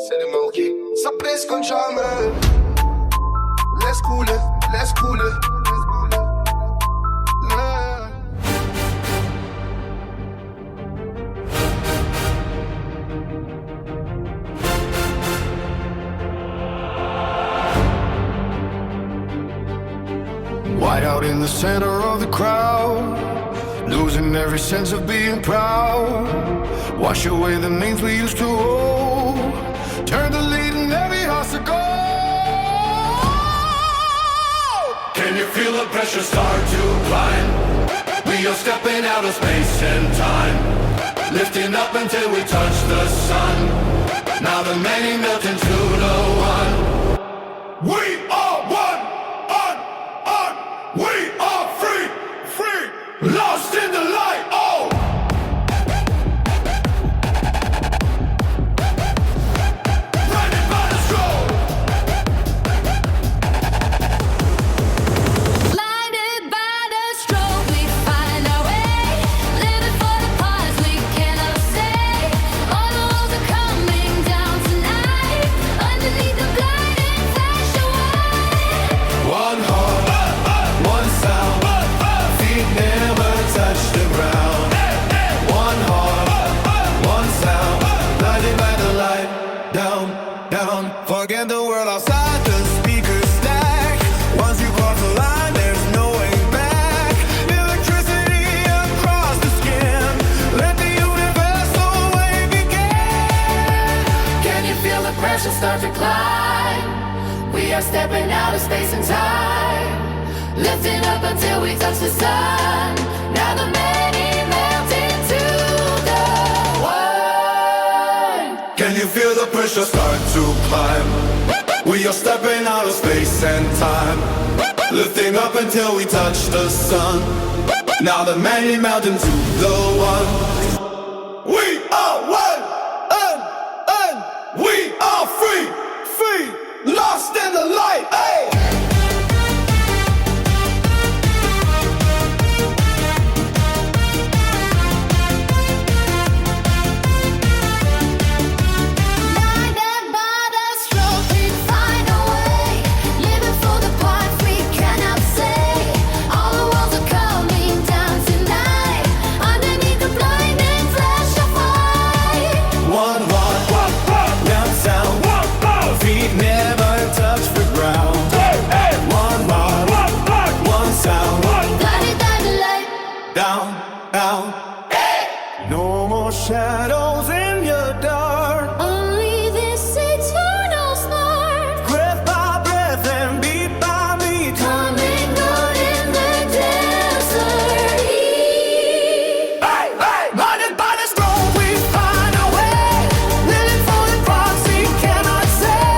C'est le Milky. Ça pèse comme jamais. Laisse couler, laisse couler. White out in the center of the crowd, losing every sense of being proud. Wash away the names we used to hold, turn the lead in every house to go. Can you feel the pressure start to climb? We are stepping out of space and time, lifting up until we touch the sun. Now the many melt into the one. We are one, we are free, free, lost in the light, oh! Blinded by the strobe. Blinded by the strobe, we find our way. Living for the cause we cannot say. All the walls are coming down tonight. Underneath the blinding flash of white. One heart, one sound, feet never touch the ground. One heart, one sound, blinded by the light, down, down. Forget the world outside, the speakers stack. Once you cross the line, there's no way back. Electricity across the skin, let the universal wave begin. Can you feel the pressure start to climb? We are stepping out of space and time, lifting up until we touch the sun. Now the many melt into the one. Can you feel the pressure start to climb? We are stepping out of space and time, lifting up until we touch the sun. Now the many melt into the one. We are one, we are free, free, lost in the light, hey! Blinded by the strobe, we find a way. Living for the parts we cannot say. All the walls are coming down tonight. Underneath the blinding flash of white. One heart, one sound, feet never touch the ground. One heart, one sound, Blinded by the light. down, down. No more shadows in your dark. Only this eternal spark. Breath by breath and beat by beat. Coming out in the desert heat. Blinded by the strobe, we find a way. Living for the props we cannot say.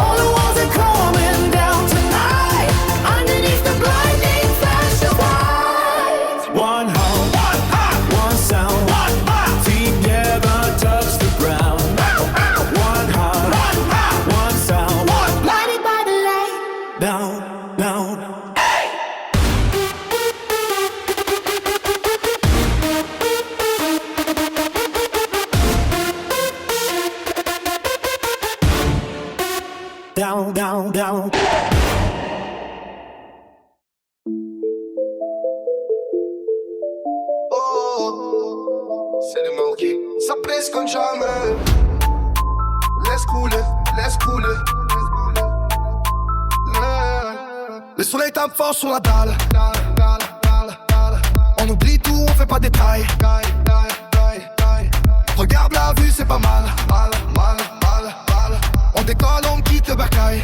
All the walls are coming down tonight. Underneath the blinding flash of white. One heart, one sound, feet never touch the ground. One heart, one sound, Blinded by the light. down, down. Down, down, down. Oh, c'est le Milky. Ça pèse comme jamais. Laisse couler, laisse couler. Le soleil tape fort sur la dalle. On oublie tout, on fait pas détail. Regarde la vue, c'est pas mal. On décolle, on quitte le bercail.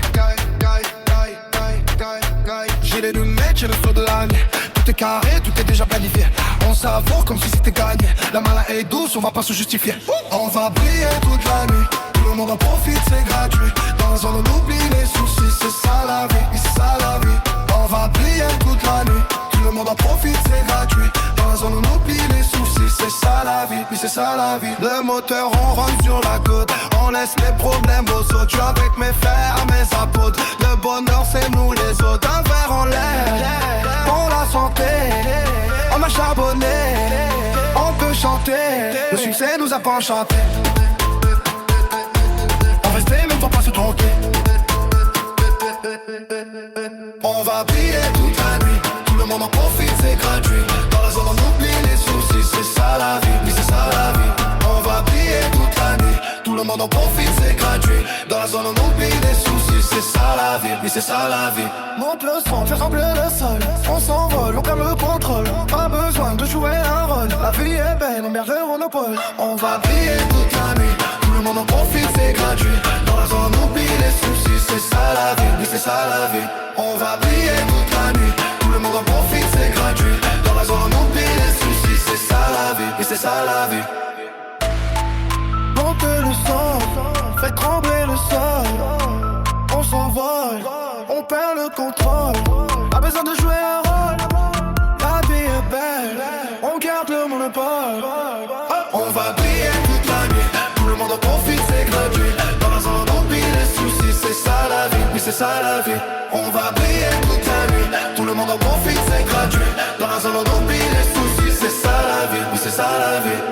J'ai les lunettes, j'ai le saut de l'âne. Tout est carré, tout est déjà planifié. On savoure comme si c'était gagné. La mala est douce, on va pas se justifier. On va briller toute la nuit. Tout le monde en profite, c'est gratuit. Dans la zone on oublie les soucis, c'est ça la vie, c'est ça la vie. On va briller toute la nuit. Tout le monde en profite, c'est gratuit. Dans la zone on oublie les soucis, c'est ça la vie, oui c'est ça la vie. Le moteur on rentre sur la côte. On laisse les problèmes aux autres. Je suis avec mes frères, mes apôtres. Le bonheur c'est nous les autres. Un verre en l'air, pour la santé. On m'a charbonné, on peut chanter. Le succès nous a pas enchanté. On gratuit. Dans la zone on oublie les soucis, c'est ça la vie, oui c'est ça la vie. On va briller toute la nuit, tout le monde en profite, c'est gratuit. Dans la zone on oublie les soucis, c'est ça la vie, oui c'est ça la vie. Monte le son, fais trembler le sol. On s'envole, on perd le contrôle. Pas besoin de jouer un rôle. La vie est belle, on berge le monopole. On va briller toute la nuit, tout le monde en profite, c'est gratuit. Dans la zone on oublie les soucis, c'est ça la vie, oui c'est ça la vie. On va briller toute la nuit, tout le monde en profite, c'est gratuit. Dans la zone on oublie les soucis, c'est ça la vie, oui c'est ça la vie. Monte le son, fais trembler le sol. On s'envole, on perd le contrôle. Pas besoin de jouer un rôle. La vie est belle, on garde le monopole. On va briller toute la nuit, tout le monde en profite, c'est gratuit. Dans la zone on oublie les soucis, c'est ça la vie, oui c'est ça la vie. On va briller toute la nuit, tout le monde en profite, c'est gratuit. Dans la zone on oublie les soucis, c'est ça la vie, oui c'est ça la vie.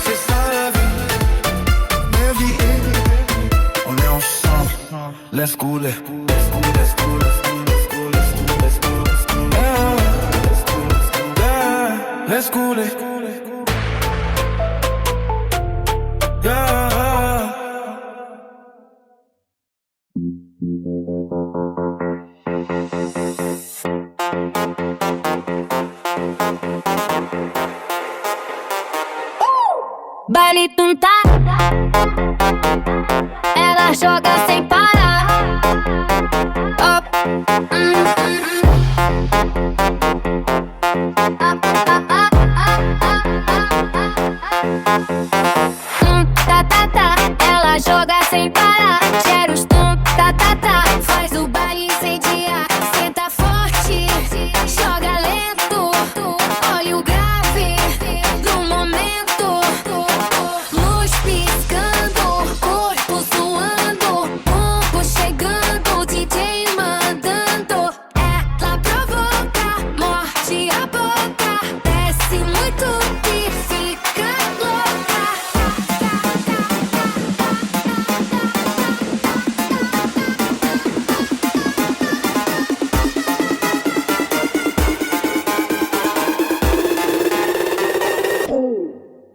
C'est ça la vie. Baby, on est ensemble. Let's go, let's go, let's go, let's go, let's go, let's go, let's go, let's go, let's go, yeah. Let's go, let's go, let's go, yeah. Baile tunta, ela joga sem parar. Up, tá, tá, tá, ela joga sem parar. Cheira os tum, tá, tá, tá, faz o baile incendiar. Senta forte, joga lento, olha o grave do momento. Luz piscando, corpo suando, bombo chegando, DJ mandando. Ela provoca, morde a boca, desce muito e fica louca.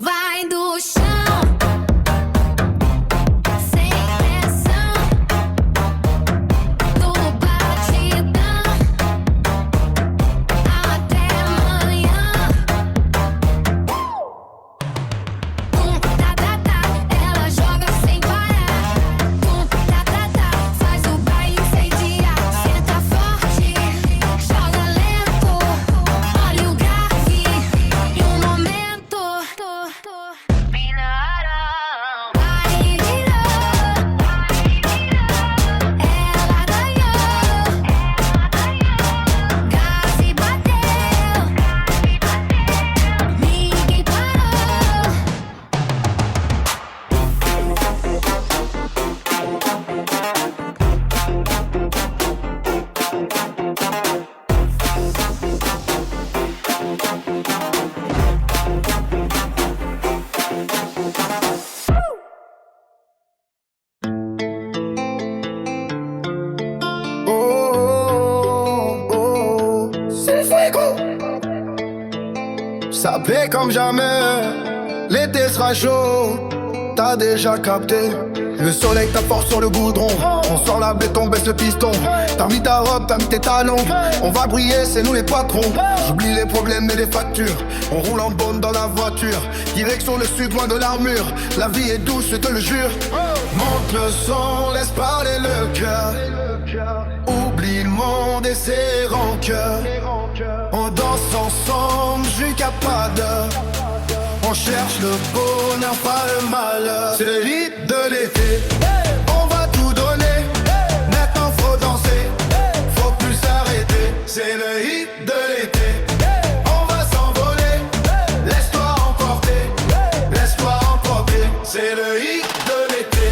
Vai do chão, sem pressão, do batidão até amanhã. Tá, tá, tá, ela joga sem parar. Tá, tá, tá, faz o baile incendiar. Senta forte, joga lento, olha o grave e o momento. Aí virou, ela ganhou, gás bateu, ninguém parou. Oh, oh, oh, c'est fuego. Ça paie comme jamais, l'été sera chaud. T'as déjà capté, le soleil tape fort sur le goudron. On sort la béton, baisse le piston. T'as mis ta robe, t'as mis tes talons. On va briller, c'est nous les patrons. J'oublie les problèmes et les factures. On roule en bonne dans la voiture, direction le sud, loin de l'armure. La vie est douce, je te le jure. Monte le son, laisse parler le cœur. Oublie le monde et ses rancœurs. On danse ensemble jusqu'à pas d'heure. On cherche le bonheur, pas le malheur. C'est le hit de l'été. On va tout donner. Maintenant faut danser. Faut plus s'arrêter. C'est le hit de l'été. On va s'envoler. Laisse-toi emporter. Laisse-toi emporter. C'est le hit de l'été.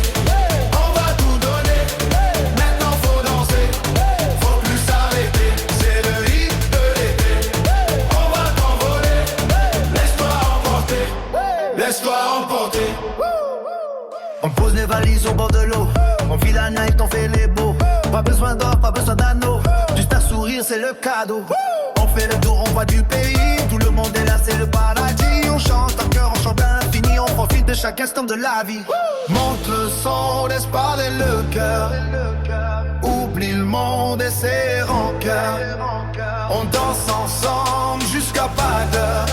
On va tout donner. Maintenant faut danser. Faut plus s'arrêter. C'est le hit de l'été. On va t'envoler. Laisse-toi emporter. Laisse-toi emporter. On pose les valises au bord de l'eau. On vit la night, on fait les beaux. Pas besoin d'or, pas besoin d'anneaux. Juste un sourire, c'est le cadeau. On fait le tour, on voit du pays. Tout le monde est là, c'est le paradis. On chante un cœur, on chante l'infini. On profite de chaque instant de la vie. Monte le son, laisse parler le cœur. Oublie le monde et ses rancœurs. On danse ensemble jusqu'à pas d'heure.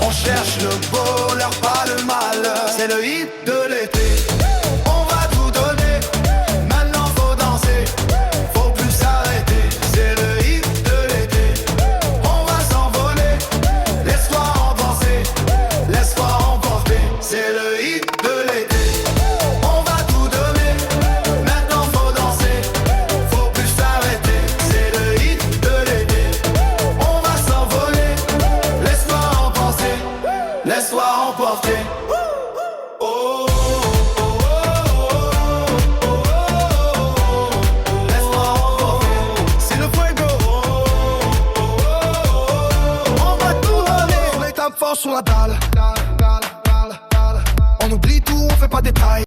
On cherche le bonheur, pas le malheur. C'est le hit de l'été. On va tout donner. Maintenant faut danser. Faut plus s'arrêter. C'est le hit de l'été. On va s'envoler. Laisse-toi embrasser. Laisse-toi emporter. C'est le hit de l'été. On va tout donner. Maintenant faut danser. Faut plus s'arrêter. C'est le hit de l'été. On va s'envoler. Laisse-toi embrasser. Laisse-toi emporter. C'est le fuego. On va tout donner. On est fort sur la dalle. On oublie tout, on fait pas des tailles.